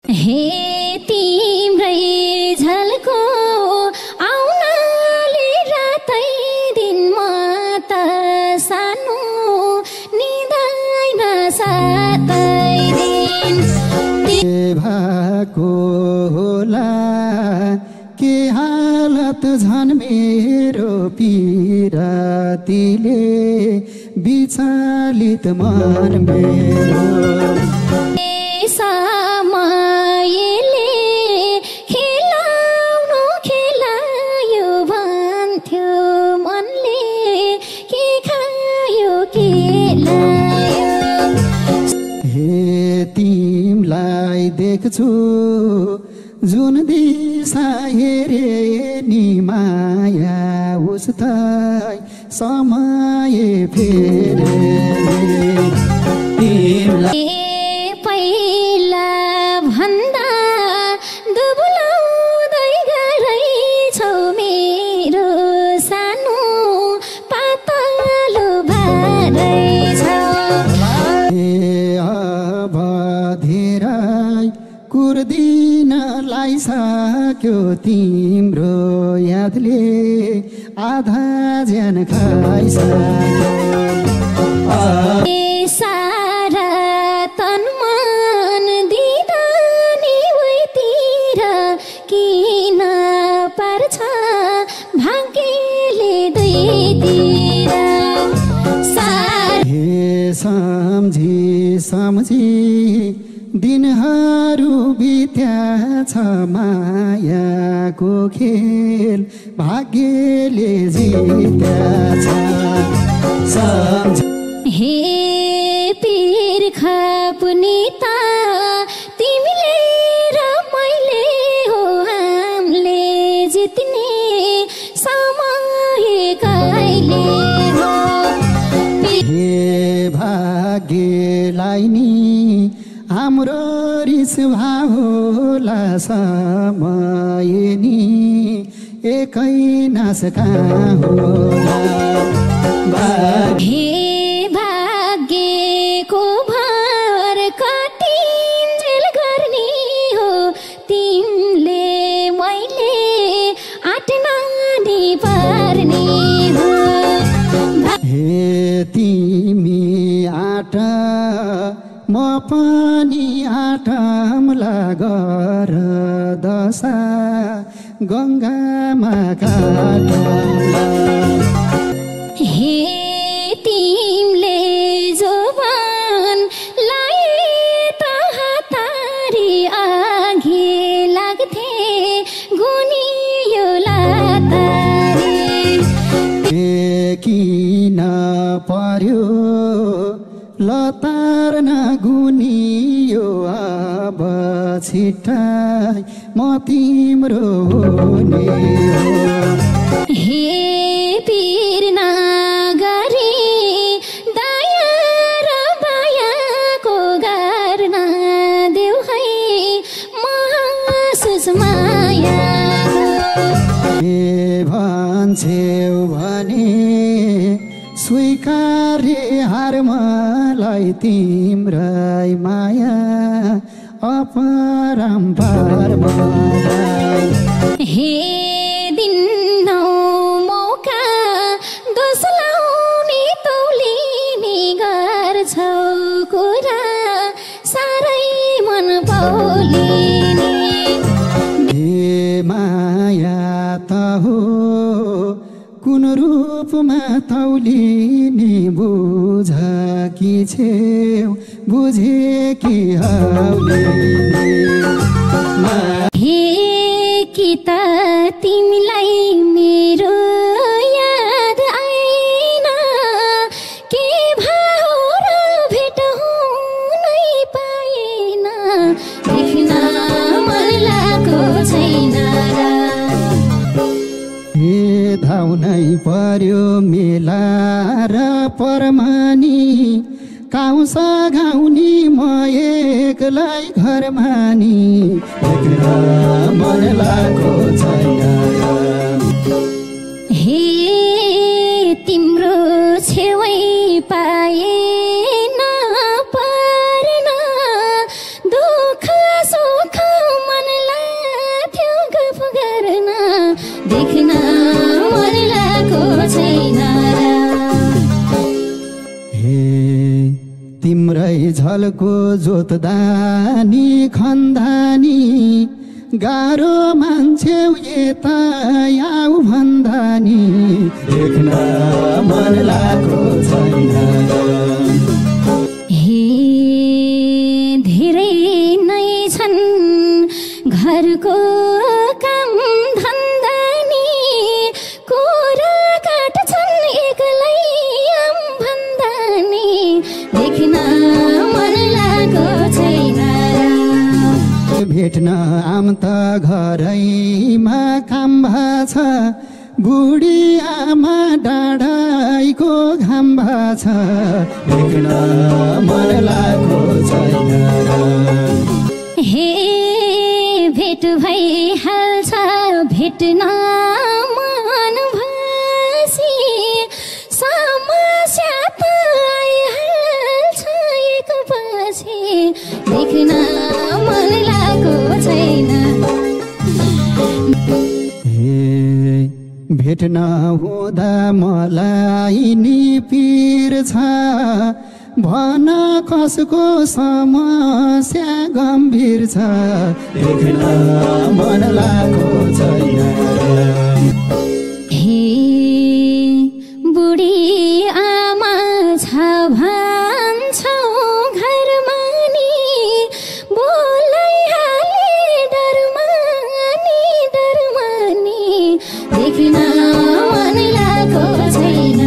हे तिम्रै झल्को आउनाले रातै दिन म त सानो निदैन सातै दिन भएको होला के हालत झन् मेरो पिरातीले विचलित मन मेरो समयले खेलाउनु खेलायो भन्थ्यो मनले के खायो के लायो हे तिमलाई देख्छु जुन दिशा हेरे नि माया उस्तै समय फेरे तिमलाई पहिला भन्दा दुबुलाउँदै गएछौ मेरो सानो पातलो भएछौ अब धेरै कुर्दिन लाइसक्यो तिम्रो यादले आधा ज्यान खाइसक्यो सारा तन मन दिँदा नि उहीतिर किन पर्छ भाग्यले दुईतिर हे सम्झी सम्झी दिनहरू बित्याछ मायाको खेल भाग्यले जित्याछ हे पिर्खा पुनिता तिमीले र मैले हो हामीले जित्ने समय कहिले हो हे भाग्यलाई नि हाम्रो रिसभा होला समय नि एकै नासका होला हे भाग्यको भर कटिन्जेल गर्ने हो तिमीले मैले आँट्न नि पर्ने हो हे तिमी आँट म पनि आँटमला गर दशा गङ्गामा काटमला हे तिमीले जोबनलाई त हतारी आघि लाग्थे गुनियो लातारी किन पर्यो लतार नगुनियो अब छिट्टाइ म तिम्रो हुने हो हे पीर नगरी दया र मायाको गर्न देऊ है महसुस माया के भन्छेउ भने स्वीकार्य हार मलाई तिम्रै माया अपरम्पार मलाई हे दिन्नौ मौका दोष लाउने तौलिने गर्छौ कुरा साह्रै मन पौलिने हे माया त हो कुन रूपमा तौलिने बुझ कि छेउ बुझे कि हौलिने हे कि त तिमीलाई मेरो याद आएन के भयो र भेट हुनै पाएन देख्न मन लागेको छैन हे धाउनै पर्यो मेला र परमानी काउस गाउनी म एक्लै घरमानी देख्न मन लागेको छैन हे तिम्रो छेउै पाएन पर्न दुःख सुख झल्को जोतदानी खन्दानी गाह्रो मान्छे यता आऊ भन्दानी देख्न मन लाग्यो छैन हे धेरै नै छन् घरको काम धन्दा नि कुरा काट्छन् एक्लै आम भन्दा नि देख्न मन लाग्यो छैन भेट्न आम त घरैमा काम छ बुढी आमा डाँडाइको घाम छ देख्न मन लाग्यो छैन हे भेट भइहाल्छ भेट्न मन भासी समस्या त आइहाल्छ एक पछि देख्न मन लाग्यो छैन भेट्न हुँदा मलाई नि पीर छ भन कसको समस्या गम्भीर छ देख्न मन लाग्यो छैन हे बुढी आमा छ भन्छौ घरमा नि बोलाइहाले डरमा नि देख्न मन लाग्यो छैन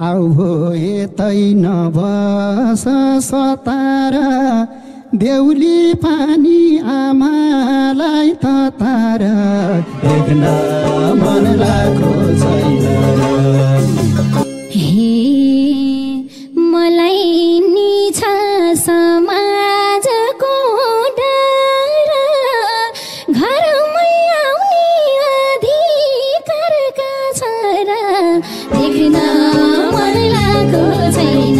आऊ भो यतै नबस सतार देउली पानी आमालाई ततार देख्न मन लाग्यो छैन हे मलाई नि छ समाजको डर घरमै आउने अधिकारका छ र देख्न मन लाग्यो छैन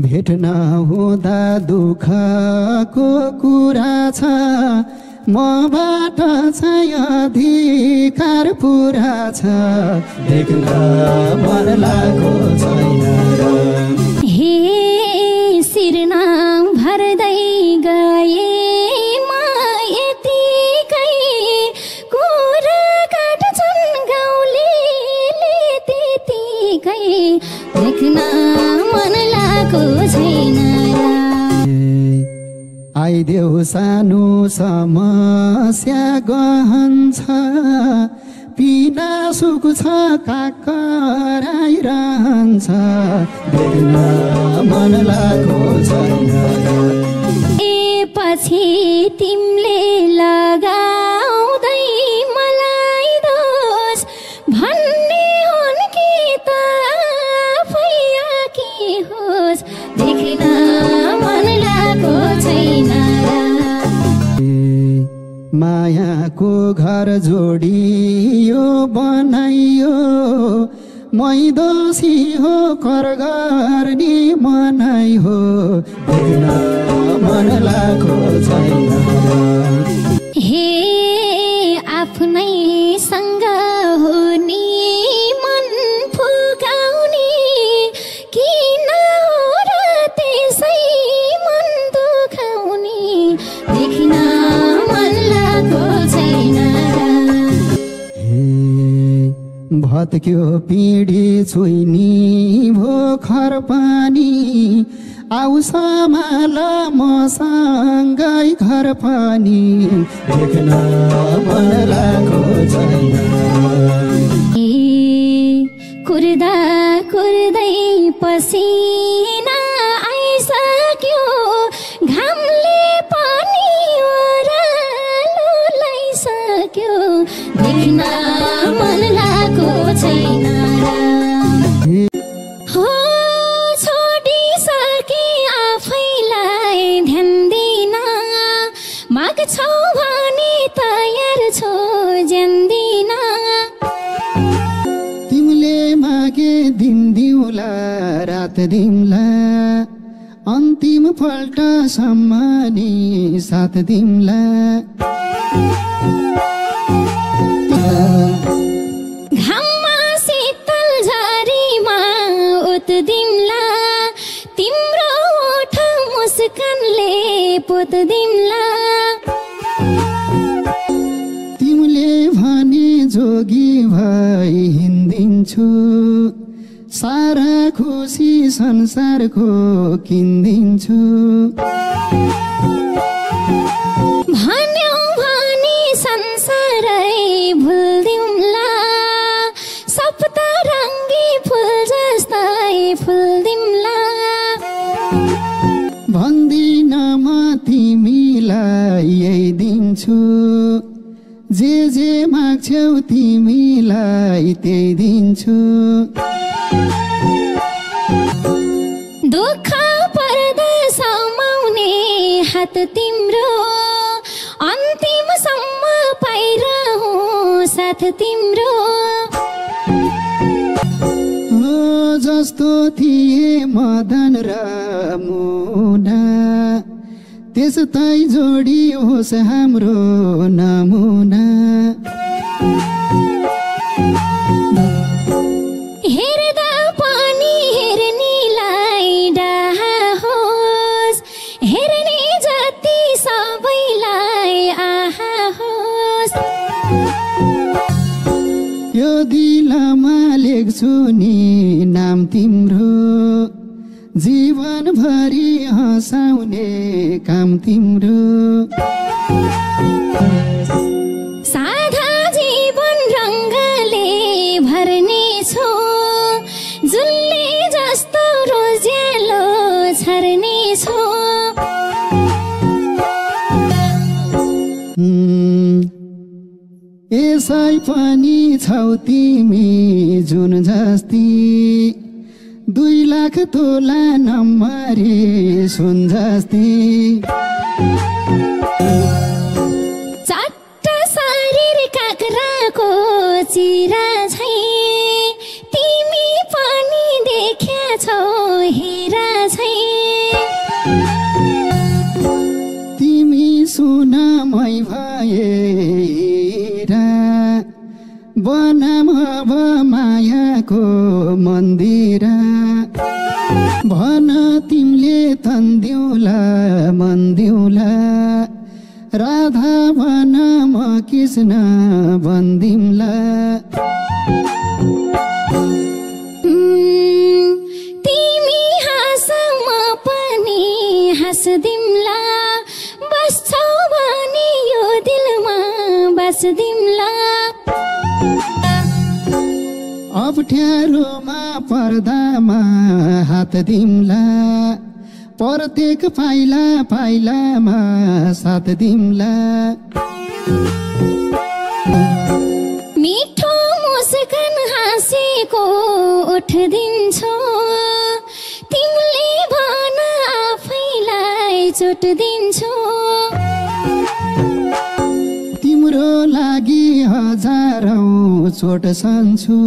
भेट्न हुँदा दुःखको कुरा छ मबाट चाहिँ अधिकार पुरा छ देख्न मन लाग्यो छैन हे शिरनाम भर्दै गए यतिकै कुरा काट्छन् गाउँलेले त्यतिकै देख्न मन लाग्यो छैन आइदेऊ सानो समस्या गहन छ पिना सुख छ काकराइरहन्छ देख्न मन लाग्यो छैन ए पछि तिमीले लगाउँदै मलाई दोष भन्ने हुन् कि त आफै आकी होस् देख्न मन लाग्यो छैन मायाको घर जोडियो बनाइयो मै दोषी हो कर गर्ने मनाइ हो देख्न मन लाग्यो छैन हे आफ्नै सँग हो नि मन फुकाउने किन हो र त्यसै मन दुखाउने देख्न मन लाग्यो छैन भत्क्यो पिँढी छुइनी भोखर पानी आउ समाल मसँगै घर पनि देख्न मन लाग्यो छैन कुर्दा कुर्दै पसिना आइसक्यो घामले पनि ओह्रालो लाइसक्यो देख्न मन लाग्यो छैन हो छोडिसके आफैलाई ध्यान दिन माग्छौ भने तयार छौ ज्यान्दिन तिमीले मागे दिन दिउला रात दिउँला अन्तिम पल्ट सम्मानी साथ दिउँला घाममा शीतल झरे मुस्कानले पोत्दिउँला तिमीले भने जोगी भई हिँडिदिन्छु सारा खुसी संसारको किन्दिन्छु भन्यौ भने संसारै भुल्दिउँला सप्तरङ्गी फुल जस्तै फुल्दिउँला भन्दिन म तिमीलाई यही दिन्छु जे माग्छौ तिमीलाई त्यही दिन्छु दुःख पर्दा समाउने हात तिम्रो अन्तिमसम्म पाइरहँ साथ तिम्रो जस्तो थिए मदन र मुना त्यस्तै जोडी होस् हाम्रो नमुना हेर्दा पनि हेर्नेलाई डाहा होस् हेर्ने जति सबैलाई आहा होस् यो दिलमा लेख्छु नि नाम तिम्रो जीवनभरि हँसाउने काम तिम्रो साधा जीवन रङ्गले भर्ने छो जुनले जस्तो रोज्यालो छर्ने छो यसै पनि छौ तिमी जुन जस्ती 2 लाख तोला नम्बरी सुन जस्ती चट्ट शरीर काँक्राको चिरा झै तिमी पनि देख्या छौ हिरा झै तिमी सुनमै भए हिरा बनाम अब मायाको मन्दिर भन तिमीले तन्दिउला मन्दिउला राधा भन म कृष्ण बन्दिमला तिमी हाँस म पनि हाँस्दिम्ला बस्छौ भने यो दिलमा बस्दिम्ला अप्ठ्यारोमा पर्दामा हात दिम्ला प्रत्येक पाइला पाइलामा साथ दिम्ला मिठो मुस्कान हाँसेको उठ दिन्छौ तिमीले भन आफैलाई चोट दिन्छौ तिम्रो लागि हजारौं चोट सन्छु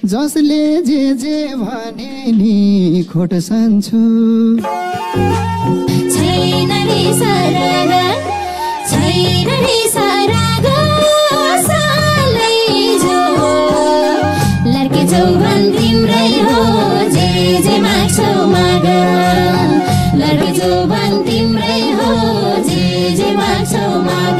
जसले जे भने नि खोट सन्छु छैन रे सरग सालै जो लड्के चौबन तिम्रै हो जे माग्छौ माग लड्के चौबन तिम्रै हो जे माग्छौ माग